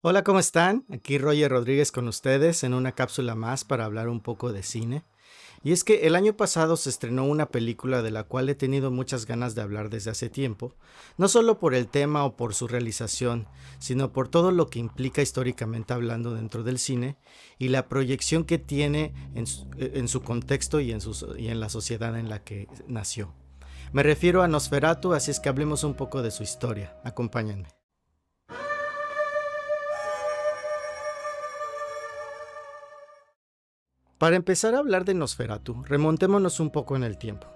Hola, ¿cómo están? Aquí Roger Rodríguez con ustedes en una cápsula más para hablar un poco de cine. Y es que el año pasado se estrenó una película de la cual he tenido muchas ganas de hablar desde hace tiempo, no solo por el tema o por su realización, sino por todo lo que implica históricamente hablando dentro del cine y la proyección que tiene en su contexto y en la sociedad en la que nació. Me refiero a Nosferatu, así es que hablemos un poco de su historia. Acompáñenme. Para empezar a hablar de Nosferatu, remontémonos un poco en el tiempo.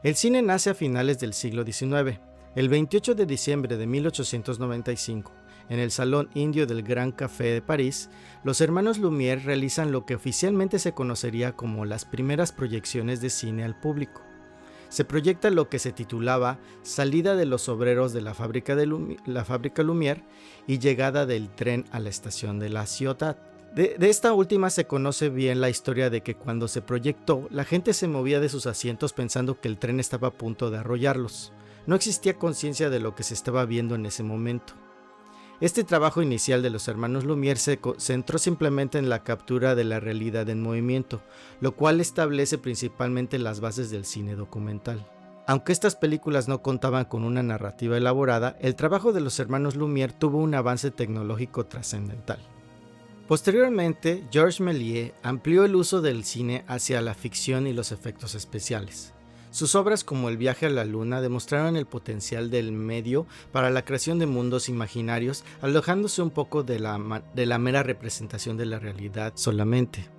El cine nace a finales del siglo XIX. El 28 de diciembre de 1895, en el Salón Indio del Gran Café de París, los hermanos Lumière realizan lo que oficialmente se conocería como las primeras proyecciones de cine al público. Se proyecta lo que se titulaba Salida de los obreros de la fábrica Lumière y llegada del tren a la estación de la Ciotat. De esta última se conoce bien la historia de que cuando se proyectó, la gente se movía de sus asientos pensando que el tren estaba a punto de arrollarlos. No existía conciencia de lo que se estaba viendo en ese momento. Este trabajo inicial de los hermanos Lumière se centró simplemente en la captura de la realidad en movimiento, lo cual establece principalmente las bases del cine documental. Aunque estas películas no contaban con una narrativa elaborada, el trabajo de los hermanos Lumière tuvo un avance tecnológico trascendental. Posteriormente, Georges Méliès amplió el uso del cine hacia la ficción y los efectos especiales. Sus obras como El viaje a la luna demostraron el potencial del medio para la creación de mundos imaginarios, alejándose un poco de la mera representación de la realidad solamente.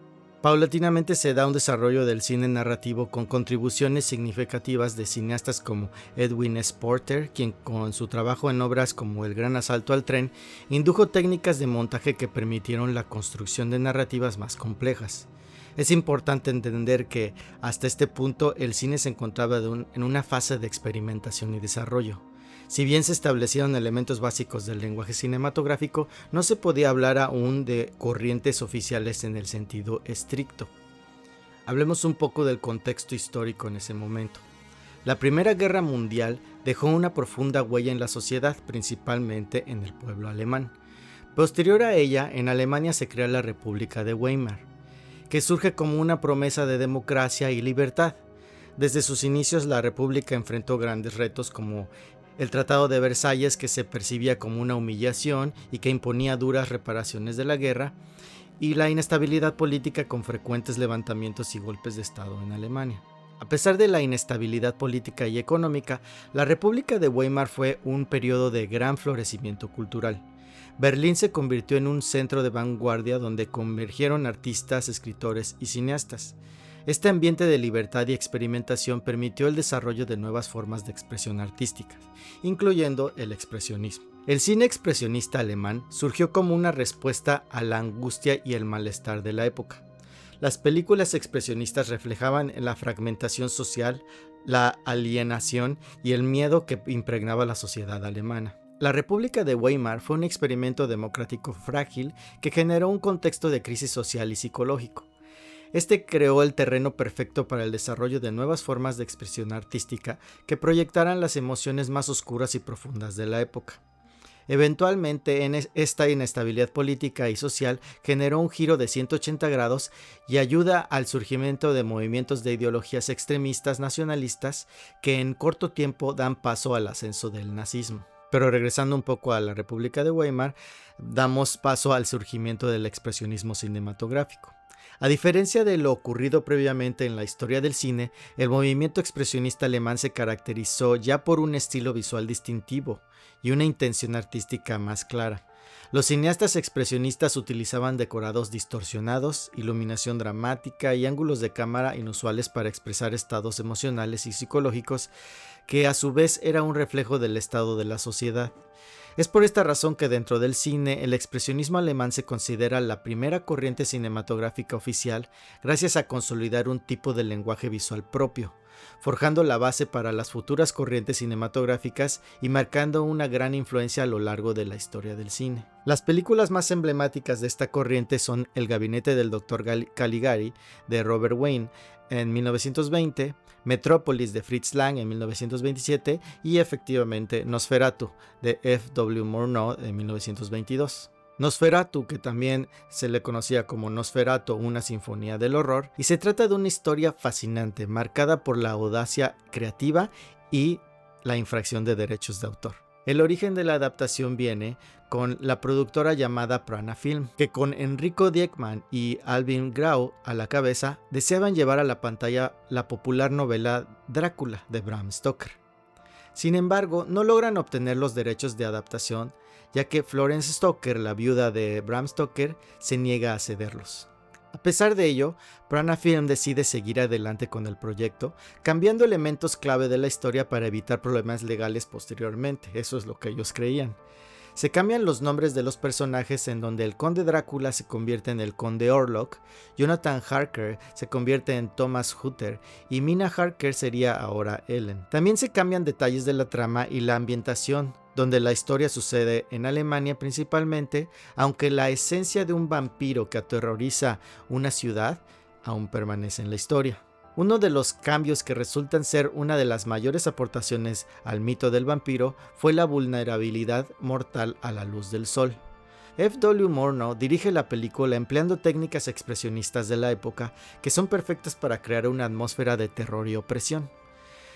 Paulatinamente se da un desarrollo del cine narrativo con contribuciones significativas de cineastas como Edwin S. Porter, quien con su trabajo en obras como El gran asalto al tren, indujo técnicas de montaje que permitieron la construcción de narrativas más complejas. Es importante entender que hasta este punto el cine se encontraba en una fase de experimentación y desarrollo. Si bien se establecieron elementos básicos del lenguaje cinematográfico, no se podía hablar aún de corrientes oficiales en el sentido estricto. Hablemos un poco del contexto histórico en ese momento. La Primera Guerra Mundial dejó una profunda huella en la sociedad, principalmente en el pueblo alemán. Posterior a ella, en Alemania se crea la República de Weimar, que surge como una promesa de democracia y libertad. Desde sus inicios, la República enfrentó grandes retos como el Tratado de Versalles, que se percibía como una humillación y que imponía duras reparaciones de la guerra, y la inestabilidad política con frecuentes levantamientos y golpes de Estado en Alemania. A pesar de la inestabilidad política y económica, la República de Weimar fue un periodo de gran florecimiento cultural. Berlín se convirtió en un centro de vanguardia donde convergieron artistas, escritores y cineastas. Este ambiente de libertad y experimentación permitió el desarrollo de nuevas formas de expresión artística, incluyendo el expresionismo. El cine expresionista alemán surgió como una respuesta a la angustia y el malestar de la época. Las películas expresionistas reflejaban la fragmentación social, la alienación y el miedo que impregnaba la sociedad alemana. La República de Weimar fue un experimento democrático frágil que generó un contexto de crisis social y psicológico. Este creó el terreno perfecto para el desarrollo de nuevas formas de expresión artística que proyectaran las emociones más oscuras y profundas de la época. Eventualmente, esta inestabilidad política y social generó un giro de 180 grados y ayuda al surgimiento de movimientos de ideologías extremistas nacionalistas que en corto tiempo dan paso al ascenso del nazismo. Pero regresando un poco a la República de Weimar, damos paso al surgimiento del expresionismo cinematográfico. A diferencia de lo ocurrido previamente en la historia del cine, el movimiento expresionista alemán se caracterizó ya por un estilo visual distintivo y una intención artística más clara. Los cineastas expresionistas utilizaban decorados distorsionados, iluminación dramática y ángulos de cámara inusuales para expresar estados emocionales y psicológicos que a su vez era un reflejo del estado de la sociedad. Es por esta razón que dentro del cine el expresionismo alemán se considera la primera corriente cinematográfica oficial gracias a consolidar un tipo de lenguaje visual propio, forjando la base para las futuras corrientes cinematográficas y marcando una gran influencia a lo largo de la historia del cine. Las películas más emblemáticas de esta corriente son El gabinete del Dr. Caligari de Robert Wayne en 1920, Metrópolis de Fritz Lang en 1927 y efectivamente Nosferatu de F. W. Murnau en 1922. Nosferatu, que también se le conocía como Nosferatu, una sinfonía del horror, y se trata de una historia fascinante, marcada por la audacia creativa y la infracción de derechos de autor. El origen de la adaptación viene con la productora llamada Prana Film, que con Enrico Dieckmann y Alvin Grau a la cabeza, deseaban llevar a la pantalla la popular novela Drácula de Bram Stoker. Sin embargo, no logran obtener los derechos de adaptación, ya que Florence Stoker, la viuda de Bram Stoker, se niega a cederlos. A pesar de ello, Prana Film decide seguir adelante con el proyecto, cambiando elementos clave de la historia para evitar problemas legales posteriormente, eso es lo que ellos creían. Se cambian los nombres de los personajes, en donde el conde Drácula se convierte en el conde Orlok, Jonathan Harker se convierte en Thomas Hutter y Mina Harker sería ahora Ellen. También se cambian detalles de la trama y la ambientación, donde la historia sucede en Alemania principalmente, aunque la esencia de un vampiro que aterroriza una ciudad aún permanece en la historia. Uno de los cambios que resultan ser una de las mayores aportaciones al mito del vampiro fue la vulnerabilidad mortal a la luz del sol. F. W. Murnau dirige la película empleando técnicas expresionistas de la época que son perfectas para crear una atmósfera de terror y opresión.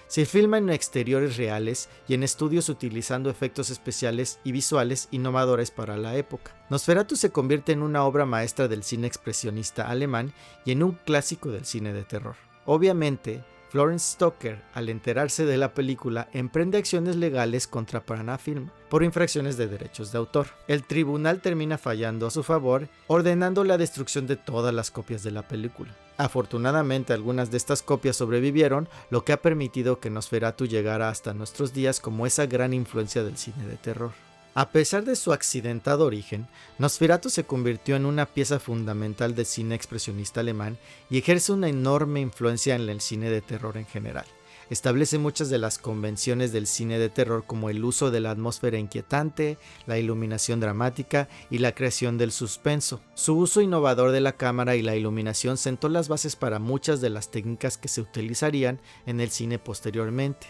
Se filma en exteriores reales y en estudios utilizando efectos especiales y visuales innovadores para la época. Nosferatu se convierte en una obra maestra del cine expresionista alemán y en un clásico del cine de terror. Obviamente, Florence Stoker, al enterarse de la película, emprende acciones legales contra Prana Film por infracciones de derechos de autor. El tribunal termina fallando a su favor, ordenando la destrucción de todas las copias de la película. Afortunadamente, algunas de estas copias sobrevivieron, lo que ha permitido que Nosferatu llegara hasta nuestros días como esa gran influencia del cine de terror. A pesar de su accidentado origen, Nosferatu se convirtió en una pieza fundamental del cine expresionista alemán y ejerce una enorme influencia en el cine de terror en general. Establece muchas de las convenciones del cine de terror, como el uso de la atmósfera inquietante, la iluminación dramática y la creación del suspenso. Su uso innovador de la cámara y la iluminación sentó las bases para muchas de las técnicas que se utilizarían en el cine posteriormente.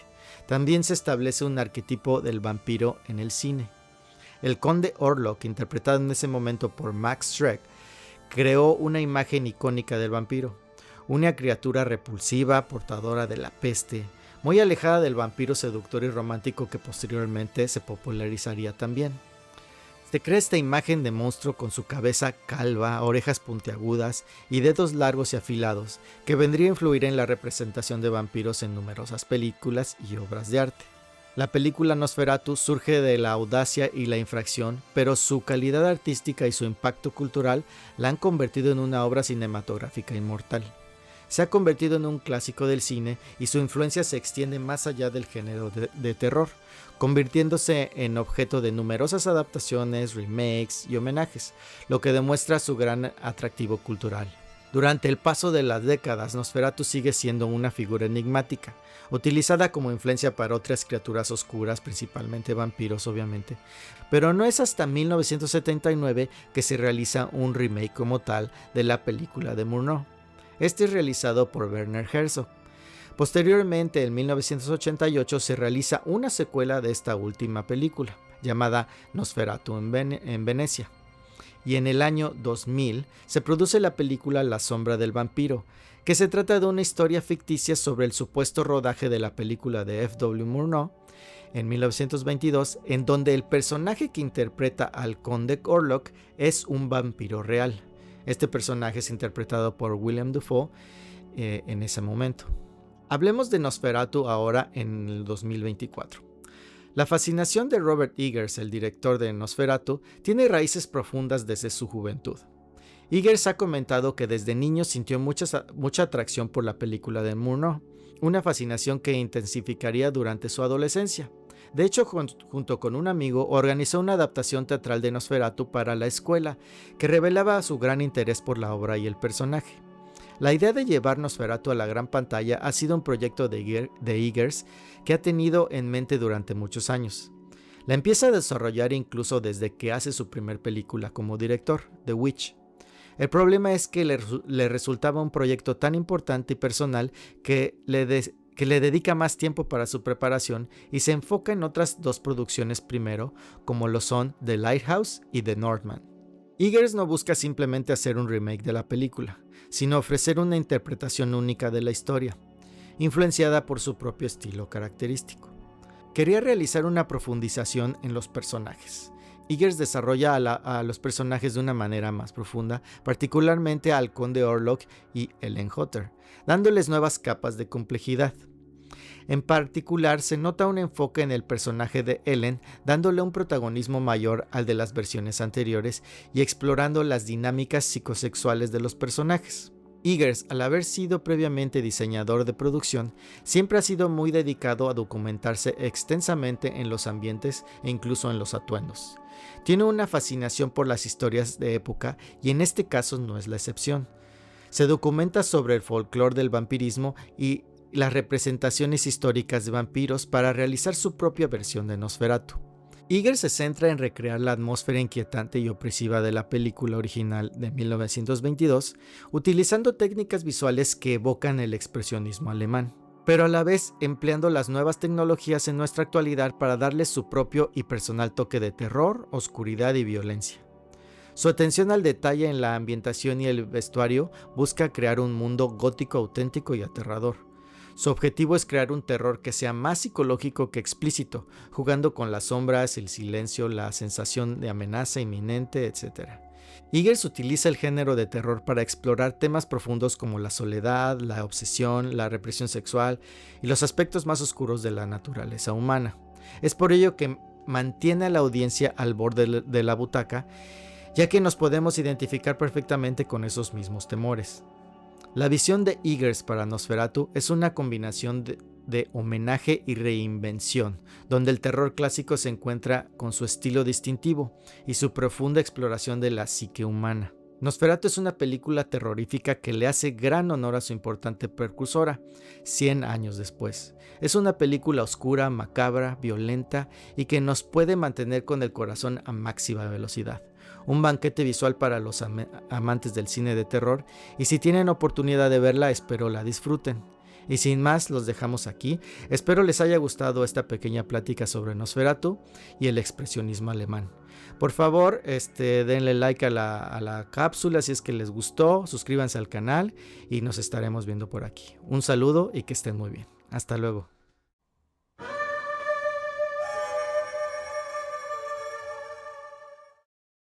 También se establece un arquetipo del vampiro en el cine. El conde Orlok, interpretado en ese momento por Max Schreck, creó una imagen icónica del vampiro. Una criatura repulsiva, portadora de la peste, muy alejada del vampiro seductor y romántico que posteriormente se popularizaría también. Se crea esta imagen de monstruo con su cabeza calva, orejas puntiagudas y dedos largos y afilados, que vendría a influir en la representación de vampiros en numerosas películas y obras de arte. La película Nosferatu surge de la audacia y la infracción, pero su calidad artística y su impacto cultural la han convertido en una obra cinematográfica inmortal. Se ha convertido en un clásico del cine y su influencia se extiende más allá del género de terror, convirtiéndose en objeto de numerosas adaptaciones, remakes y homenajes, lo que demuestra su gran atractivo cultural. Durante el paso de las décadas, Nosferatu sigue siendo una figura enigmática, utilizada como influencia para otras criaturas oscuras, principalmente vampiros obviamente, pero no es hasta 1979 que se realiza un remake como tal de la película de Murnau. Este es realizado por Werner Herzog. Posteriormente, en 1988, se realiza una secuela de esta última película, llamada Nosferatu en Venecia. Y en el año 2000 se produce la película La sombra del vampiro, que se trata de una historia ficticia sobre el supuesto rodaje de la película de F. W. Murnau en 1922, en donde el personaje que interpreta al conde Orlok es un vampiro real. Este personaje es interpretado por William Dafoe en ese momento. Hablemos de Nosferatu ahora en el 2024. La fascinación de Robert Eggers, el director de Nosferatu, tiene raíces profundas desde su juventud. Eggers ha comentado que desde niño sintió mucha atracción por la película de Murnau, una fascinación que intensificaría durante su adolescencia. De hecho, junto con un amigo, organizó una adaptación teatral de Nosferatu para la escuela, que revelaba su gran interés por la obra y el personaje. La idea de llevar Nosferatu a la gran pantalla ha sido un proyecto de Eggers que ha tenido en mente durante muchos años. La empieza a desarrollar incluso desde que hace su primer película como director, The Witch. El problema es que le resultaba un proyecto tan importante y personal que le dedica más tiempo para su preparación y se enfoca en otras dos producciones primero, como lo son The Lighthouse y The Northman. Eggers no busca simplemente hacer un remake de la película, sino ofrecer una interpretación única de la historia, influenciada por su propio estilo característico. Quería realizar una profundización en los personajes. Eggers desarrolla a los personajes de una manera más profunda, particularmente al Conde Orlok y Ellen Hutter, dándoles nuevas capas de complejidad. En particular, se nota un enfoque en el personaje de Ellen, dándole un protagonismo mayor al de las versiones anteriores y explorando las dinámicas psicosexuales de los personajes. Eggers, al haber sido previamente diseñador de producción, siempre ha sido muy dedicado a documentarse extensamente en los ambientes e incluso en los atuendos. Tiene una fascinación por las historias de época y en este caso no es la excepción. Se documenta sobre el folclore del vampirismo y las representaciones históricas de vampiros para realizar su propia versión de Nosferatu. Eggers se centra en recrear la atmósfera inquietante y opresiva de la película original de 1922, utilizando técnicas visuales que evocan el expresionismo alemán, pero a la vez empleando las nuevas tecnologías en nuestra actualidad para darle su propio y personal toque de terror, oscuridad y violencia. Su atención al detalle en la ambientación y el vestuario busca crear un mundo gótico auténtico y aterrador. Su objetivo es crear un terror que sea más psicológico que explícito, jugando con las sombras, el silencio, la sensación de amenaza inminente, etc. Eggers utiliza el género de terror para explorar temas profundos como la soledad, la obsesión, la represión sexual y los aspectos más oscuros de la naturaleza humana. Es por ello que mantiene a la audiencia al borde de la butaca, ya que nos podemos identificar perfectamente con esos mismos temores. La visión de Eggers para Nosferatu es una combinación de homenaje y reinvención, donde el terror clásico se encuentra con su estilo distintivo y su profunda exploración de la psique humana. Nosferatu es una película terrorífica que le hace gran honor a su importante precursora, 100 años después. Es una película oscura, macabra, violenta y que nos puede mantener con el corazón a máxima velocidad. Un banquete visual para los amantes del cine de terror, y si tienen oportunidad de verla, espero la disfruten. Y sin más, los dejamos aquí. Espero les haya gustado esta pequeña plática sobre Nosferatu y el expresionismo alemán. Por favor, denle like a la cápsula si es que les gustó, suscríbanse al canal y nos estaremos viendo por aquí. Un saludo y que estén muy bien. Hasta luego.